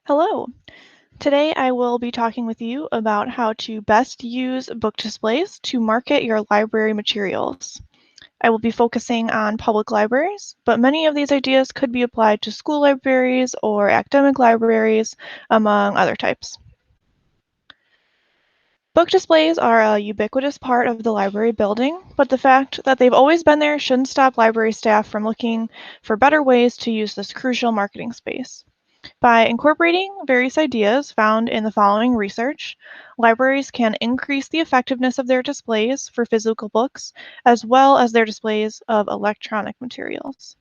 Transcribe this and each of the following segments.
Hello. Today I will be talking with you about how to best use book displays to market your library materials. I will be focusing on public libraries, but many of these ideas could be applied to school libraries or academic libraries, among other types. Book displays are a ubiquitous part of the library building, but the fact that they've always been there shouldn't stop library staff from looking for better ways to use this crucial marketing space. By incorporating various ideas found in the following research, libraries can increase the effectiveness of their displays for physical books, as well as their displays of electronic materials.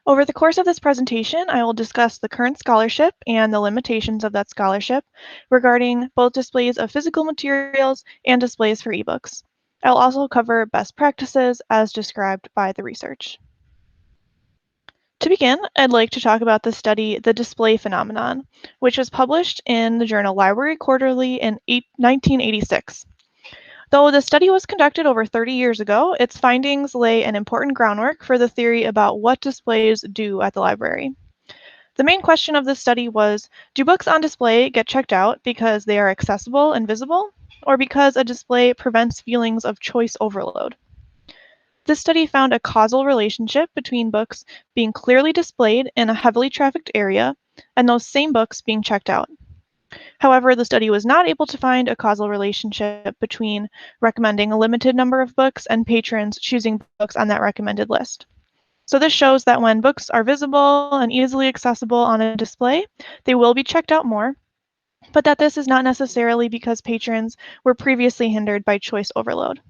Over the course of this presentation, I will discuss the current scholarship and the limitations of that scholarship regarding both displays of physical materials and displays for ebooks. I'll also cover best practices as described by the research. To begin, I'd like to talk about the study The Display Phenomenon, which was published in the journal Library Quarterly in 1986. Though the study was conducted over 30 years ago, its findings lay an important groundwork for the theory about what displays do at the library. The main question of this study was, do books on display get checked out because they are accessible and visible, or because a display prevents feelings of choice overload? This study found a causal relationship between books being clearly displayed in a heavily trafficked area and those same books being checked out. However, the study was not able to find a causal relationship between recommending a limited number of books and patrons choosing books on that recommended list. So this shows that when books are visible and easily accessible on a display, they will be checked out more, but that this is not necessarily because patrons were previously hindered by choice overload.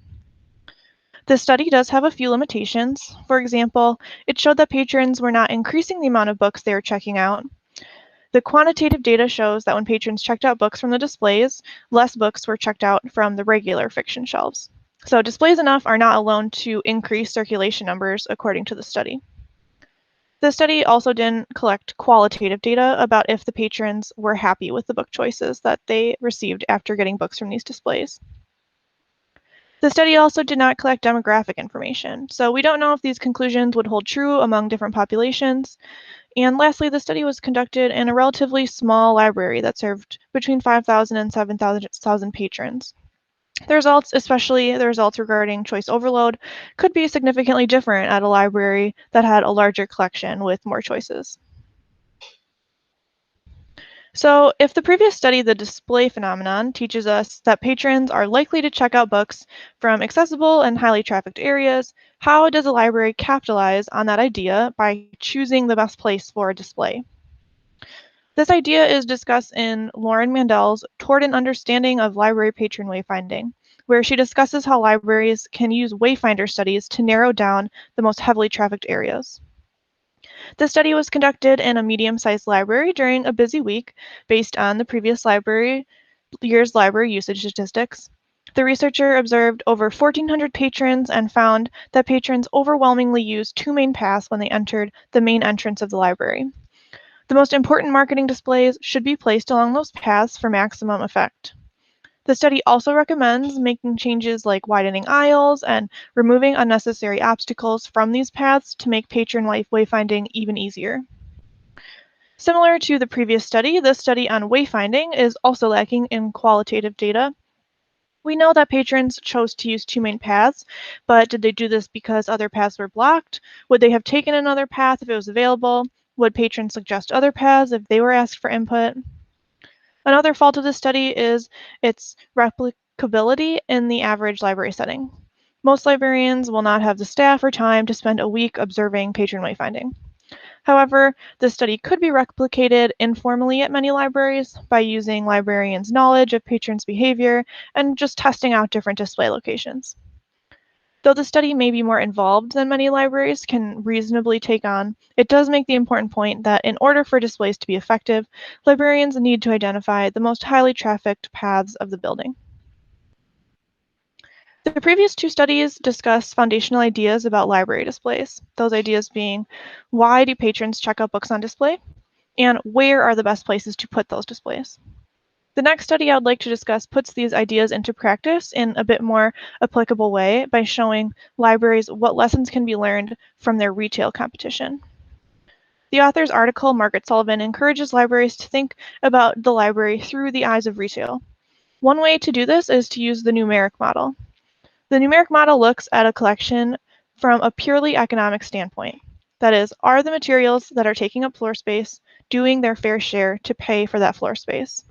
This study does have a few limitations. For example, it showed that patrons were not increasing the amount of books they were checking out. The quantitative data shows that when patrons checked out books from the displays, less books were checked out from the regular fiction shelves. So displays enough are not alone to increase circulation numbers, according to the study. The study also didn't collect qualitative data about if the patrons were happy with the book choices that they received after getting books from these displays. The study also did not collect demographic information, so we don't know if these conclusions would hold true among different populations. And lastly, the study was conducted in a relatively small library that served between 5,000 and 7,000 patrons. The results, especially the results regarding choice overload, could be significantly different at a library that had a larger collection with more choices. So, if the previous study, the display phenomenon, teaches us that patrons are likely to check out books from accessible and highly trafficked areas, how does a library capitalize on that idea by choosing the best place for a display? This idea is discussed in Lauren Mandel's Toward an Understanding of Library Patron Wayfinding, where she discusses how libraries can use wayfinder studies to narrow down the most heavily trafficked areas. The study was conducted in a medium-sized library during a busy week based on the previous year's library usage statistics. The researcher observed over 1,400 patrons and found that patrons overwhelmingly used two main paths when they entered the main entrance of the library. The most important marketing displays should be placed along those paths for maximum effect. The study also recommends making changes like widening aisles and removing unnecessary obstacles from these paths to make patron wayfinding even easier. Similar to the previous study, this study on wayfinding is also lacking in qualitative data. We know that patrons chose to use two main paths, but did they do this because other paths were blocked? Would they have taken another path if it was available? Would patrons suggest other paths if they were asked for input? Another fault of this study is its replicability in the average library setting. Most librarians will not have the staff or time to spend a week observing patron wayfinding. However, this study could be replicated informally at many libraries by using librarians' knowledge of patrons' behavior and just testing out different display locations. Though the study may be more involved than many libraries can reasonably take on, it does make the important point that in order for displays to be effective, librarians need to identify the most highly trafficked paths of the building. The previous two studies discussed foundational ideas about library displays, those ideas being why do patrons check out books on display, and where are the best places to put those displays. The next study I would like to discuss puts these ideas into practice in a bit more applicable way by showing libraries what lessons can be learned from their retail competition. The author's article, Margaret Sullivan, encourages libraries to think about the library through the eyes of retail. One way to do this is to use the numeric model. The numeric model looks at a collection from a purely economic standpoint. That is, are the materials that are taking up floor space doing their fair share to pay for that floor space?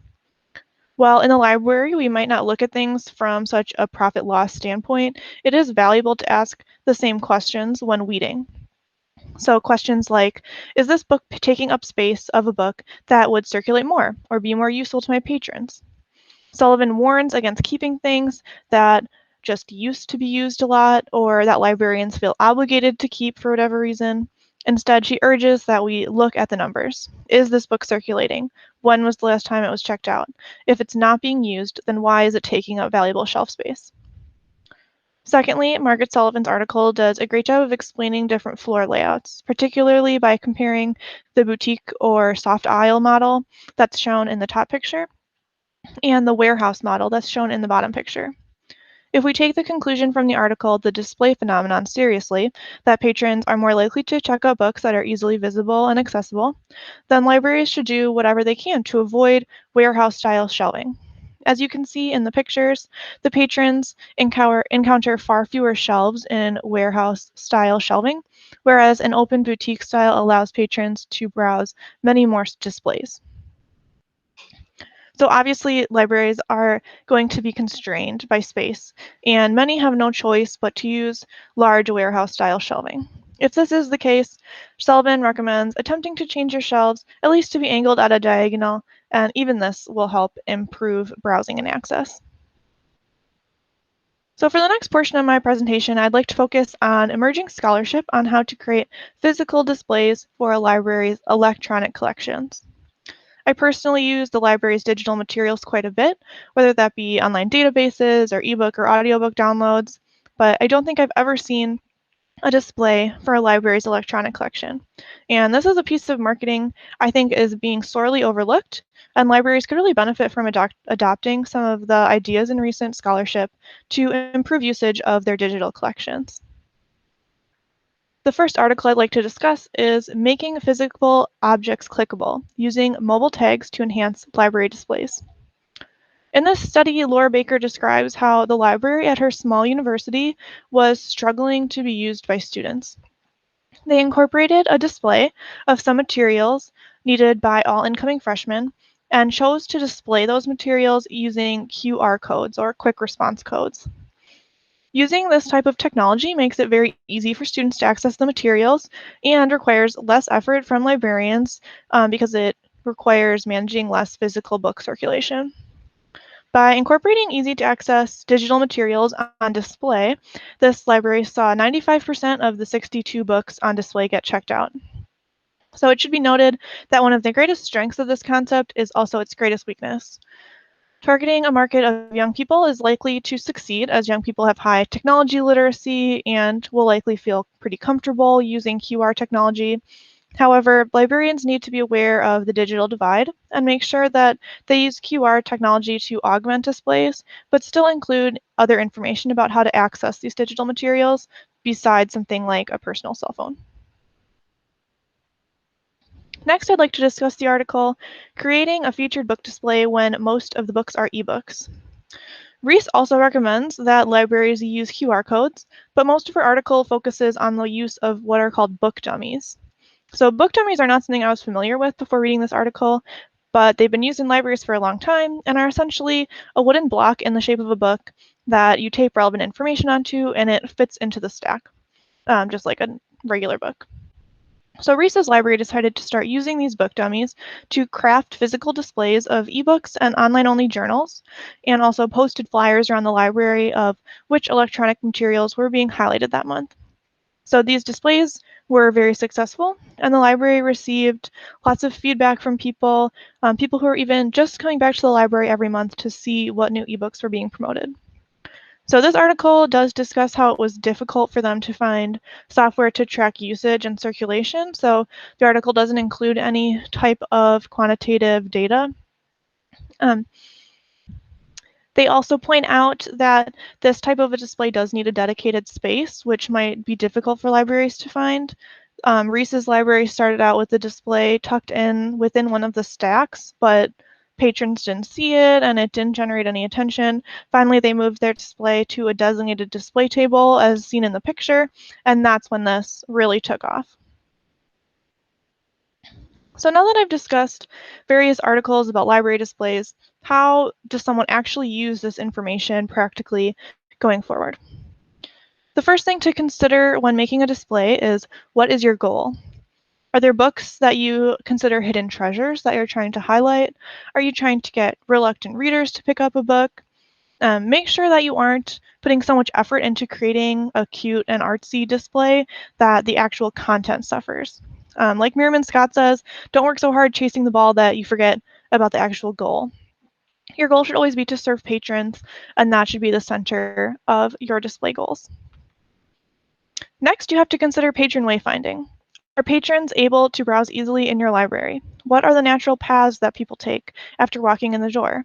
While in the library, we might not look at things from such a profit loss standpoint, it is valuable to ask the same questions when weeding. So questions like, is this book taking up space of a book that would circulate more or be more useful to my patrons? Sullivan warns against keeping things that just used to be used a lot or that librarians feel obligated to keep for whatever reason. Instead, she urges that we look at the numbers. Is this book circulating? When was the last time it was checked out? If it's not being used, then why is it taking up valuable shelf space? Secondly, Margaret Sullivan's article does a great job of explaining different floor layouts, particularly by comparing the boutique or soft aisle model that's shown in the top picture and the warehouse model that's shown in the bottom picture. If we take the conclusion from the article, the display phenomenon, seriously, that patrons are more likely to check out books that are easily visible and accessible, then libraries should do whatever they can to avoid warehouse-style shelving. As you can see in the pictures, the patrons encounter far fewer shelves in warehouse-style shelving, whereas an open boutique style allows patrons to browse many more displays. So obviously, libraries are going to be constrained by space, and many have no choice but to use large warehouse-style shelving. If this is the case, Sullivan recommends attempting to change your shelves at least to be angled at a diagonal, and even this will help improve browsing and access. So for the next portion of my presentation, I'd like to focus on emerging scholarship on how to create physical displays for a library's electronic collections. I personally use the library's digital materials quite a bit, whether that be online databases or ebook or audiobook downloads, but I don't think I've ever seen a display for a library's electronic collection. And this is a piece of marketing I think is being sorely overlooked, and libraries could really benefit from adopting some of the ideas in recent scholarship to improve usage of their digital collections. The first article I'd like to discuss is making physical objects clickable using mobile tags to enhance library displays. In this study, Laura Baker describes how the library at her small university was struggling to be used by students. They incorporated a display of some materials needed by all incoming freshmen and chose to display those materials using QR codes or quick response codes. Using this type of technology makes it very easy for students to access the materials and requires less effort from librarians because it requires managing less physical book circulation. By incorporating easy-to-access digital materials on display, this library saw 95% of the 62 books on display get checked out. So it should be noted that one of the greatest strengths of this concept is also its greatest weakness. Targeting a market of young people is likely to succeed as young people have high technology literacy and will likely feel pretty comfortable using QR technology. However, librarians need to be aware of the digital divide and make sure that they use QR technology to augment displays, but still include other information about how to access these digital materials besides something like a personal cell phone. Next, I'd like to discuss the article, Creating a Featured Book Display When Most of the Books Are eBooks. Reese also recommends that libraries use QR codes, but most of her article focuses on the use of what are called book dummies. So book dummies are not something I was familiar with before reading this article, but they've been used in libraries for a long time and are essentially a wooden block in the shape of a book that you tape relevant information onto and it fits into the stack, just like a regular book. So Reese's library decided to start using these book dummies to craft physical displays of ebooks and online-only journals, and also posted flyers around the library of which electronic materials were being highlighted that month. So these displays were very successful, and the library received lots of feedback from people, people who are even just coming back to the library every month to see what new ebooks were being promoted. So this article does discuss how it was difficult for them to find software to track usage and circulation. So the article doesn't include any type of quantitative data. Um, They also point out that this type of a display does need a dedicated space, which might be difficult for libraries to find. Reese's library started out with the display tucked in within one of the stacks, but patrons didn't see it and it didn't generate any attention. Finally, they moved their display to a designated display table as seen in the picture, and that's when this really took off. So now that I've discussed various articles about library displays, how does someone actually use this information practically going forward? The first thing to consider when making a display is, what is your goal? Are there books that you consider hidden treasures that you're trying to highlight? Are you trying to get reluctant readers to pick up a book? Make sure that you aren't putting so much effort into creating a cute and artsy display that the actual content suffers. Like Merriman Scott says, don't work so hard chasing the ball that you forget about the actual goal. Your goal should always be to serve patrons, and that should be the center of your display goals. Next, you have to consider patron wayfinding. Are patrons able to browse easily in your library? What are the natural paths that people take after walking in the door?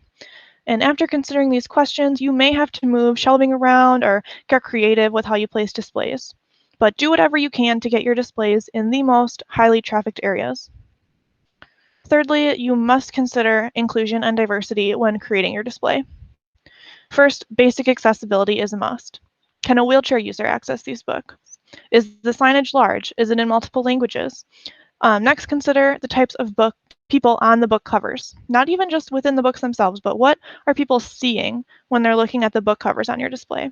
And after considering these questions, you may have to move shelving around or get creative with how you place displays. But do whatever you can to get your displays in the most highly trafficked areas. Thirdly, you must consider inclusion and diversity when creating your display. First, basic accessibility is a must. Can a wheelchair user access these books? Is the signage large? Is it in multiple languages? Next, consider the types of book people on the book covers. Not even just within the books themselves, but what are people seeing when they're looking at the book covers on your display?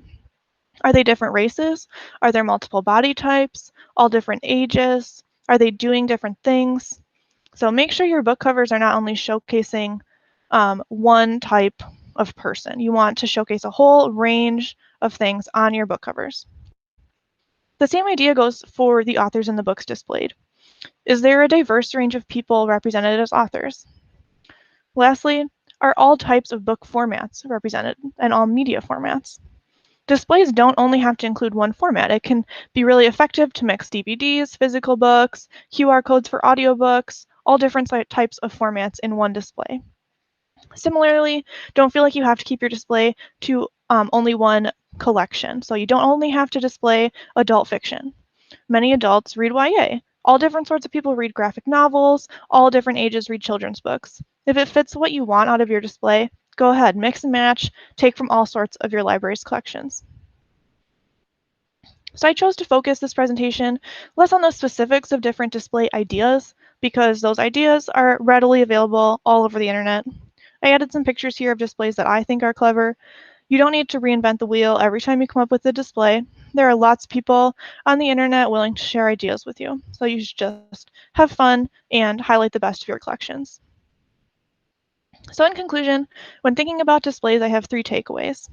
Are they different races? Are there multiple body types? All different ages? Are they doing different things? So make sure your book covers are not only showcasing one type of person. You want to showcase a whole range of things on your book covers. The same idea goes for the authors in the books displayed. Is there a diverse range of people represented as authors? Lastly, are all types of book formats represented and all media formats? Displays don't only have to include one format. It can be really effective to mix DVDs, physical books, QR codes for audiobooks, all different types of formats in one display. Similarly, don't feel like you have to keep your display to only one collection. So you don't only have to display adult fiction. Many adults read YA. All different sorts of people read graphic novels. All different ages read children's books. If it fits what you want out of your display, go ahead, mix and match, take from all sorts of your library's collections. So I chose to focus this presentation less on the specifics of different display ideas, because those ideas are readily available all over the internet. I added some pictures here of displays that I think are clever. You don't need to reinvent the wheel every time you come up with a display. There are lots of people on the internet willing to share ideas with you. So you should just have fun and highlight the best of your collections. So in conclusion, when thinking about displays, I have 3 takeaways.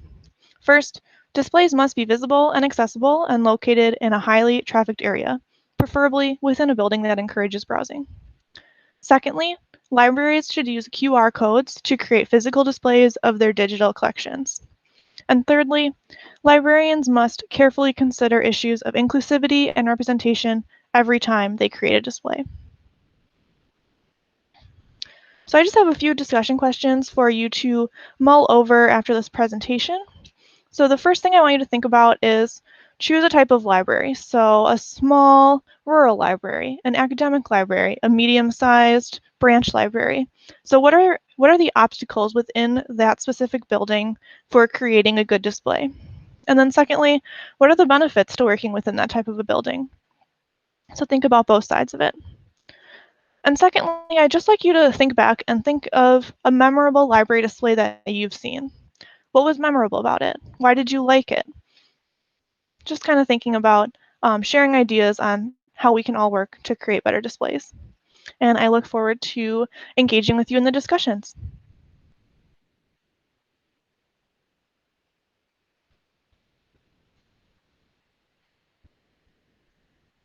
First, displays must be visible and accessible and located in a highly trafficked area, preferably within a building that encourages browsing. Secondly, libraries should use QR codes to create physical displays of their digital collections. And thirdly, librarians must carefully consider issues of inclusivity and representation every time they create a display. So I just have a few discussion questions for you to mull over after this presentation. So the first thing I want you to think about is choose a type of library. So a small rural library, an academic library, a medium-sized branch library. So what are the obstacles within that specific building for creating a good display? And then secondly, what are the benefits to working within that type of a building? So think about both sides of it. And secondly, I'd just like you to think back and think of a memorable library display that you've seen. What was memorable about it? Why did you like it? Just kind of thinking about sharing ideas on how we can all work to create better displays. And I look forward to engaging with you in the discussions.